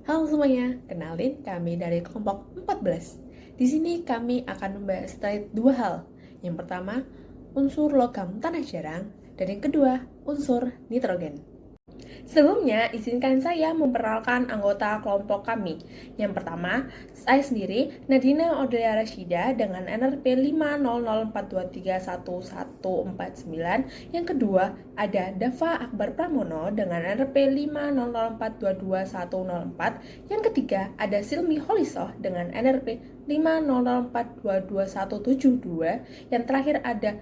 Halo semuanya, kenalin kami dari kelompok 14. Di sini kami akan membahas terkait dua hal. Yang pertama, unsur logam tanah jarang, dan yang kedua, unsur nitrogen. Sebelumnya, izinkan saya memperkenalkan anggota kelompok kami. Yang pertama, saya sendiri, Nadina Odelia Rashida dengan NRP 50042311149. Yang kedua, ada Dava Akbar Pramono dengan NRP 500422104. Yang ketiga, ada Silmi Holisoh dengan NRP 500422172. Yang terakhir ada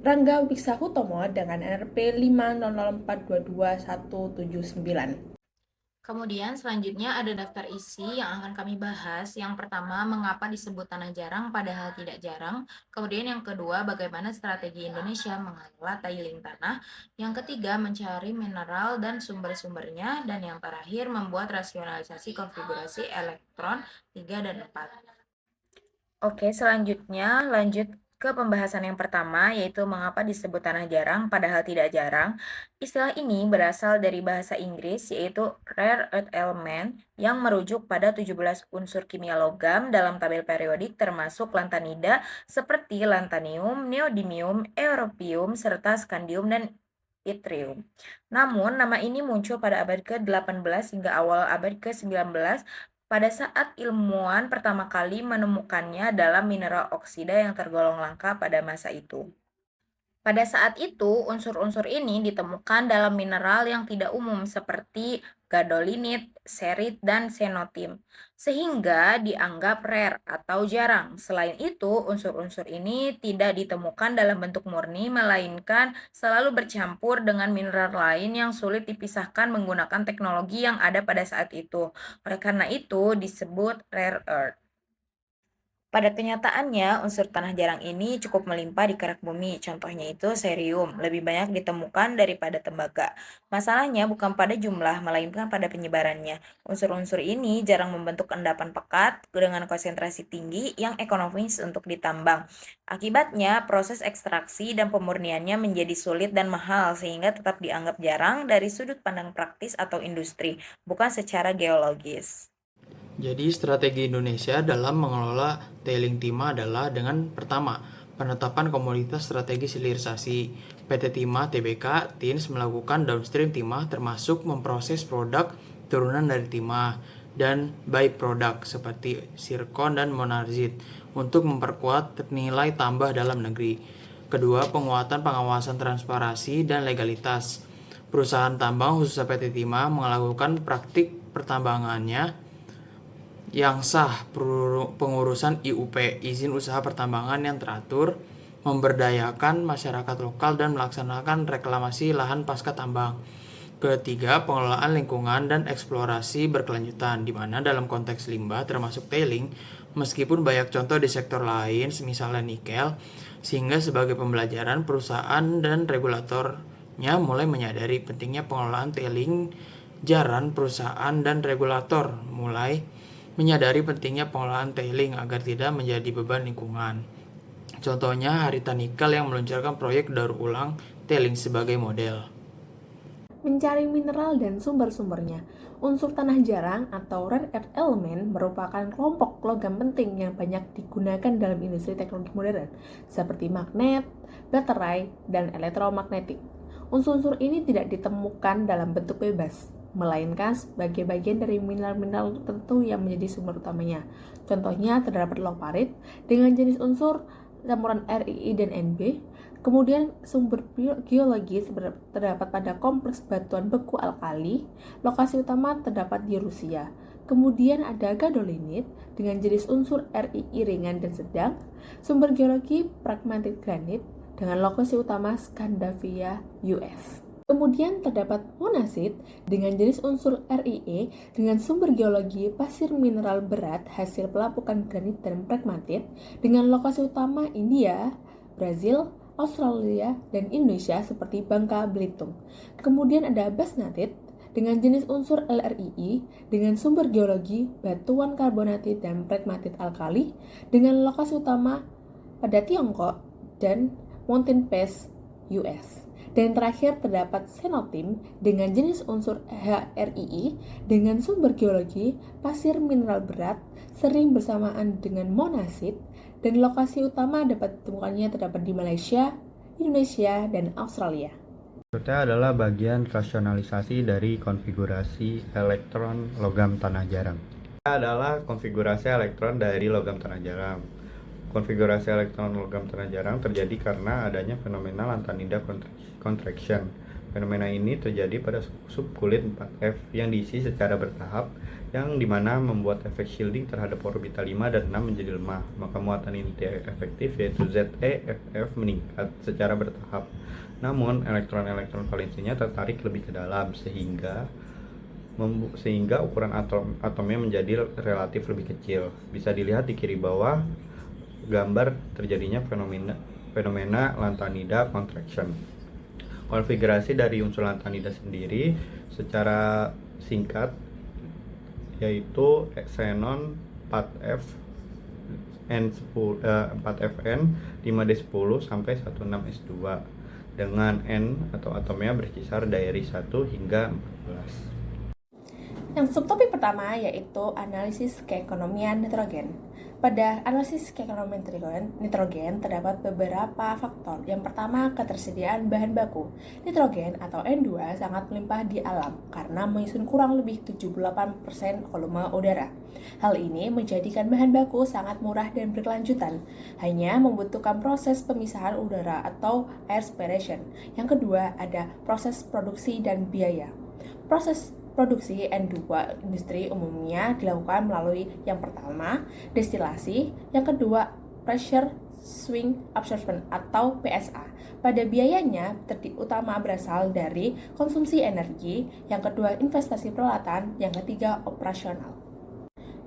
Rangga Wiksahutomo dengan NRP 504222179. Kemudian selanjutnya ada daftar isi yang akan kami bahas. Yang pertama, mengapa disebut tanah jarang padahal tidak jarang. Kemudian yang kedua, bagaimana strategi Indonesia mengelola tailing tanah. Yang ketiga, mencari mineral dan sumber-sumbernya. Dan yang terakhir, membuat rasionalisasi konfigurasi elektron 3 dan 4. Oke, selanjutnya lanjut ke pembahasan yang pertama, yaitu mengapa disebut tanah jarang padahal tidak jarang. Istilah ini berasal dari bahasa Inggris, yaitu rare earth element, yang merujuk pada 17 unsur kimia logam dalam tabel periodik termasuk lantanida seperti lantanium, neodymium, europium, serta scandium dan yttrium. Namun, nama ini muncul pada abad ke-18 hingga awal abad ke-19 pada saat ilmuwan pertama kali menemukannya dalam mineral oksida yang tergolong langka pada masa itu. Pada saat itu, unsur-unsur ini ditemukan dalam mineral yang tidak umum seperti gadolinit, serit, dan xenotim, sehingga dianggap rare atau jarang. Selain itu, unsur-unsur ini tidak ditemukan dalam bentuk murni, melainkan selalu bercampur dengan mineral lain yang sulit dipisahkan menggunakan teknologi yang ada pada saat itu. Oleh karena itu, disebut rare earth. Pada kenyataannya, unsur tanah jarang ini cukup melimpah di kerak bumi. Contohnya itu cerium, lebih banyak ditemukan daripada tembaga. Masalahnya bukan pada jumlah, melainkan pada penyebarannya. Unsur-unsur ini jarang membentuk endapan pekat dengan konsentrasi tinggi yang ekonomis untuk ditambang. Akibatnya, proses ekstraksi dan pemurniannya menjadi sulit dan mahal sehingga tetap dianggap jarang dari sudut pandang praktis atau industri, bukan secara geologis. Jadi strategi Indonesia dalam mengelola tailing timah adalah dengan pertama, penetapan komoditas strategis hilirisasi. PT Timah Tbk Tins melakukan downstream timah termasuk memproses produk turunan dari timah dan byproduct seperti zirkon dan monazit untuk memperkuat nilai tambah dalam negeri. Kedua, penguatan pengawasan transparansi dan legalitas. Perusahaan tambang khususnya PT Timah melakukan praktik pertambangannya yang sah, pengurusan IUP, izin usaha pertambangan yang teratur, memberdayakan masyarakat lokal dan melaksanakan reklamasi lahan pasca tambang. Ketiga, pengelolaan lingkungan dan eksplorasi berkelanjutan, di mana dalam konteks limbah termasuk tailing, meskipun banyak contoh di sektor lain, misalnya nikel, sehingga sebagai pembelajaran perusahaan dan regulatornya mulai menyadari pentingnya pengelolaan tailing. Jaran perusahaan dan regulator mulai menyadari pentingnya pengelolaan tailing agar tidak menjadi beban lingkungan. Contohnya Harita Nikel yang meluncurkan proyek daur ulang tailing sebagai model. Mencari mineral dan sumber-sumbernya. Unsur tanah jarang atau rare earth element merupakan kelompok logam penting yang banyak digunakan dalam industri teknologi modern, seperti magnet, baterai, dan elektromagnetik. Unsur-unsur ini tidak ditemukan dalam bentuk bebas, melainkan sebagai bagian dari mineral-mineral tertentu yang menjadi sumber utamanya. Contohnya terdapat loparit dengan jenis unsur campuran RiI dan Nb. Kemudian sumber geologis terdapat pada kompleks batuan beku alkali. Lokasi utama terdapat di Rusia. Kemudian ada gadolinit dengan jenis unsur RiI ringan dan sedang. Sumber geologi pragmatic granit dengan lokasi utama Skandinavia, US. Kemudian terdapat monasit dengan jenis unsur RiE dengan sumber geologi pasir mineral berat hasil pelapukan granit dan pragmatit dengan lokasi utama India, Brazil, Australia, dan Indonesia seperti Bangka Belitung. Kemudian ada basnatit dengan jenis unsur LRII dengan sumber geologi batuan karbonatit dan pragmatit alkali dengan lokasi utama pada Tiongkok dan Mountain Pass, US. Dan terakhir terdapat xenotim dengan jenis unsur HRII dengan sumber geologi pasir mineral berat sering bersamaan dengan monasit, dan lokasi utama dapat ditemukannya terdapat di Malaysia, Indonesia, dan Australia. Berikutnya adalah bagian rasionalisasi dari konfigurasi elektron logam tanah jarang. Ini adalah konfigurasi elektron dari logam tanah jarang. Konfigurasi elektron logam tanah jarang terjadi karena adanya fenomena lantanida contraction. Fenomena ini terjadi pada subkulit 4F yang diisi secara bertahap, yang dimana membuat efek shielding terhadap orbital 5 dan 6 menjadi lemah. Maka muatan inti efektif yaitu ZeFF meningkat secara bertahap. Namun elektron-elektron valensinya tertarik lebih ke dalam sehingga ukuran atomnya menjadi relatif lebih kecil. Bisa dilihat di kiri bawah gambar terjadinya fenomena lantanida contraction. Konfigurasi dari unsur lantanida sendiri secara singkat yaitu xenon 4F N4FN 5D10 sampai 16S2 dengan N atau atomnya berkisar dari 1 hingga 14. Yang subtopik pertama yaitu analisis keekonomian nitrogen. Pada analisis keekonomian nitrogen terdapat beberapa faktor. Yang pertama, ketersediaan bahan baku. Nitrogen atau N2 sangat melimpah di alam karena menyusun kurang lebih 78% volume udara. Hal ini menjadikan bahan baku sangat murah dan berkelanjutan, hanya membutuhkan proses pemisahan udara atau air separation. Yang kedua, ada proses produksi dan biaya. Proses produksi N2 industri umumnya dilakukan melalui yang pertama, destilasi, yang kedua, pressure swing absorption atau PSA. Pada biayanya utama berasal dari konsumsi energi, yang kedua investasi peralatan, yang ketiga operasional.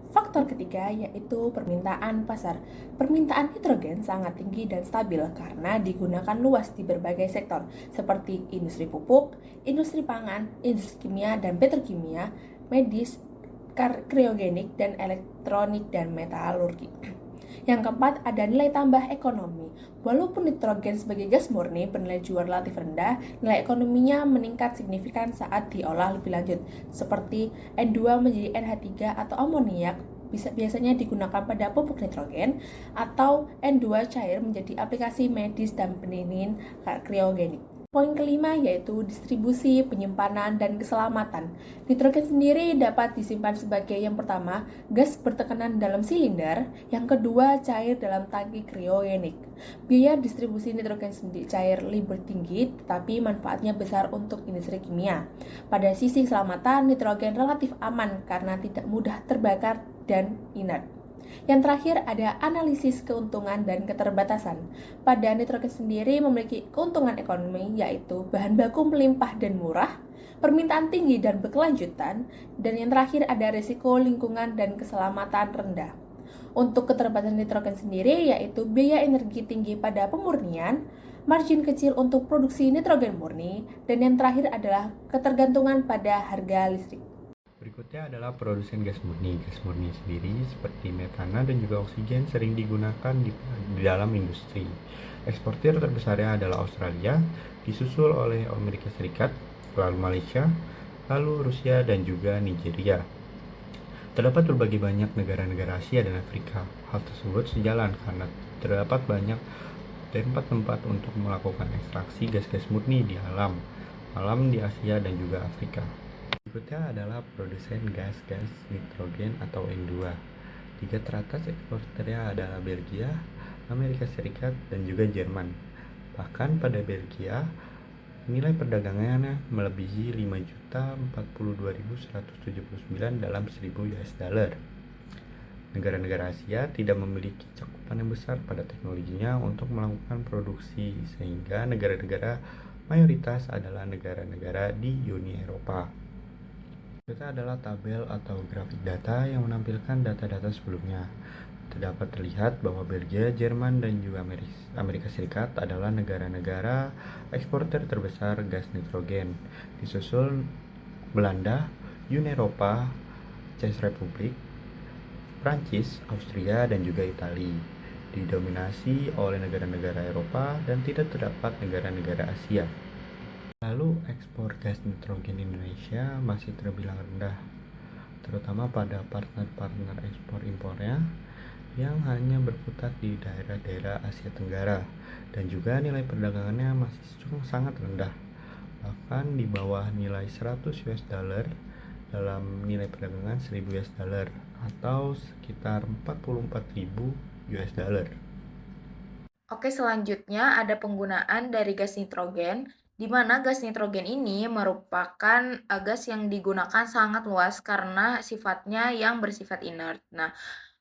Faktor ketiga yaitu permintaan pasar. Permintaan nitrogen sangat tinggi dan stabil karena digunakan luas di berbagai sektor seperti industri pupuk, industri pangan, industri kimia dan petrokimia, medis, kriogenik dan elektronik dan metalurgi. Yang keempat, ada nilai tambah ekonomi. Walaupun nitrogen sebagai gas murni bernilai jual relatif rendah, nilai ekonominya meningkat signifikan saat diolah lebih lanjut, seperti N2 menjadi NH3 atau amoniak biasanya digunakan pada pupuk nitrogen, atau N2 cair menjadi aplikasi medis dan pendingin kriogenik. Poin kelima yaitu distribusi, penyimpanan, dan keselamatan. Nitrogen sendiri dapat disimpan sebagai yang pertama, gas bertekanan dalam silinder, yang kedua, cair dalam tangki kriogenik. Biaya distribusi nitrogen cair lebih tinggi, tetapi manfaatnya besar untuk industri kimia. Pada sisi keselamatan, nitrogen relatif aman karena tidak mudah terbakar dan inert. Yang terakhir ada analisis keuntungan dan keterbatasan. Pada nitrogen sendiri memiliki keuntungan ekonomi yaitu bahan baku melimpah dan murah, permintaan tinggi dan berkelanjutan, dan yang terakhir ada risiko lingkungan dan keselamatan rendah. Untuk keterbatasan nitrogen sendiri yaitu biaya energi tinggi pada pemurnian, margin kecil untuk produksi nitrogen murni, dan yang terakhir adalah ketergantungan pada harga listrik. Berikutnya adalah produsen gas murni. Gas murni sendiri seperti metana dan juga oksigen sering digunakan di dalam industri. Eksportir terbesarnya adalah Australia, disusul oleh Amerika Serikat, lalu Malaysia, lalu Rusia dan juga Nigeria. Terdapat berbagai banyak negara-negara Asia dan Afrika. Hal tersebut sejalan karena terdapat banyak tempat-tempat untuk melakukan ekstraksi gas-gas murni di alam di Asia dan juga Afrika. Berikutnya adalah produsen gas-gas nitrogen atau N2. Tiga teratas eksporternya adalah Belgia, Amerika Serikat, dan juga Jerman. Bahkan pada Belgia, nilai perdagangannya melebihi 5.042.179 dalam 1.000 US dollar. Negara-negara Asia tidak memiliki cakupan yang besar pada teknologinya untuk melakukan produksi, sehingga negara-negara mayoritas adalah negara-negara di Uni Eropa. Kita adalah tabel atau grafik data yang menampilkan data-data sebelumnya. Terdapat terlihat bahwa Belgia, Jerman, dan juga Amerika Serikat adalah negara-negara eksportir terbesar gas nitrogen. Disusul Belanda, Uni Eropa, Czech Republic, Prancis, Austria, dan juga Italia. Didominasi oleh negara-negara Eropa dan tidak terdapat negara-negara Asia. Lalu ekspor gas nitrogen Indonesia masih terbilang rendah, terutama pada partner-partner ekspor-impornya yang hanya berkutat di daerah-daerah Asia Tenggara, dan juga nilai perdagangannya masih sangat rendah, bahkan di bawah nilai 100 US dollar dalam nilai perdagangan 1000 US dollar atau sekitar 44.000 US dollar. Oke, selanjutnya ada penggunaan dari gas nitrogen, di mana gas nitrogen ini merupakan gas yang digunakan sangat luas karena sifatnya yang bersifat inert. Nah,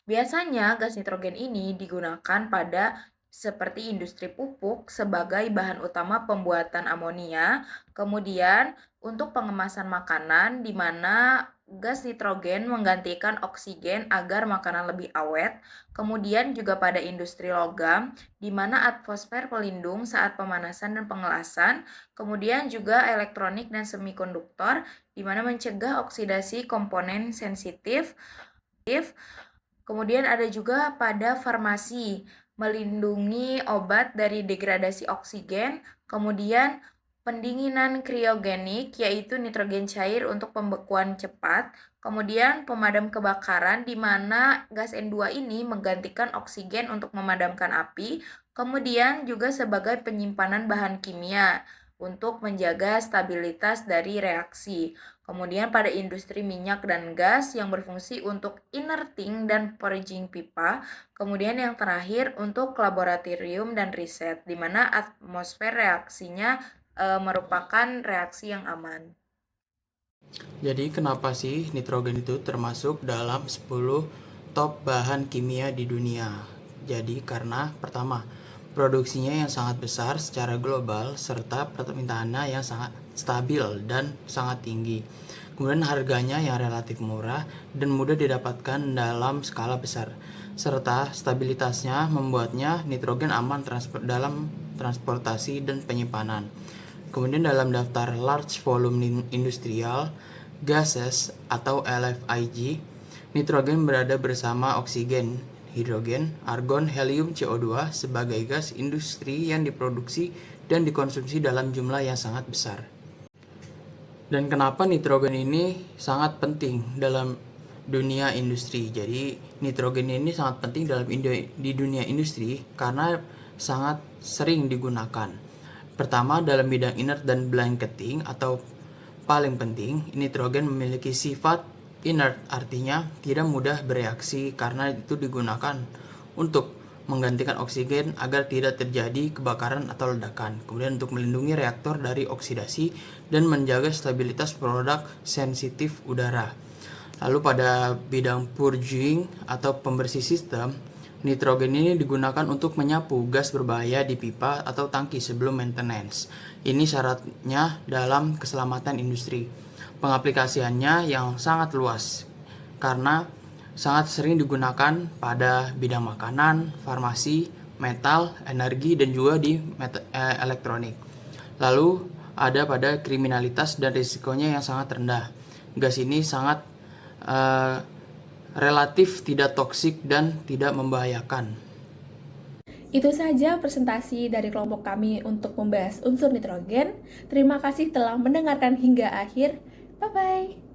biasanya gas nitrogen ini digunakan pada seperti industri pupuk sebagai bahan utama pembuatan amonia, kemudian untuk pengemasan makanan di mana gas nitrogen menggantikan oksigen agar makanan lebih awet, kemudian juga pada industri logam di mana atmosfer pelindung saat pemanasan dan pengelasan, kemudian juga elektronik dan semikonduktor di mana mencegah oksidasi komponen sensitif. Kemudian ada juga pada farmasi, melindungi obat dari degradasi oksigen, kemudian pendinginan kriogenik yaitu nitrogen cair untuk pembekuan cepat, kemudian pemadam kebakaran di mana gas N2 ini menggantikan oksigen untuk memadamkan api, kemudian juga sebagai penyimpanan bahan kimia untuk menjaga stabilitas dari reaksi. Kemudian pada industri minyak dan gas yang berfungsi untuk inerting dan purging pipa. Kemudian yang terakhir untuk laboratorium dan riset, di mana atmosfer reaksinya merupakan reaksi yang aman. Jadi kenapa sih nitrogen itu termasuk dalam 10 top bahan kimia di dunia? Jadi karena pertama, produksinya yang sangat besar secara global serta permintaannya yang sangat stabil dan sangat tinggi. Kemudian harganya yang relatif murah dan mudah didapatkan dalam skala besar. Serta stabilitasnya membuatnya nitrogen aman dalam transportasi dan penyimpanan. Kemudian dalam daftar Large Volume Industrial Gases atau LFIG, nitrogen berada bersama oksigen, hidrogen, argon, helium, CO2 sebagai gas industri yang diproduksi dan dikonsumsi dalam jumlah yang sangat besar. Dan kenapa nitrogen ini sangat penting dalam dunia industri? Jadi nitrogen ini sangat penting di dunia industri karena sangat sering digunakan. Pertama, dalam bidang inert dan blanketing atau paling penting, nitrogen memiliki sifat inert, artinya tidak mudah bereaksi karena itu digunakan untuk menggantikan oksigen agar tidak terjadi kebakaran atau ledakan. Kemudian untuk melindungi reaktor dari oksidasi dan menjaga stabilitas produk sensitif udara. Lalu pada bidang purging atau pembersih sistem, nitrogen ini digunakan untuk menyapu gas berbahaya di pipa atau tangki sebelum maintenance. Ini syaratnya dalam keselamatan industri. Pengaplikasiannya yang sangat luas karena sangat sering digunakan pada bidang makanan, farmasi, metal, energi, dan juga di elektronik. Lalu ada pada kriminalitas dan risikonya yang sangat rendah. Gas ini sangat relatif tidak toksik dan tidak membahayakan. Itu saja presentasi dari kelompok kami untuk membahas unsur nitrogen. Terima kasih telah mendengarkan hingga akhir. Bye-bye.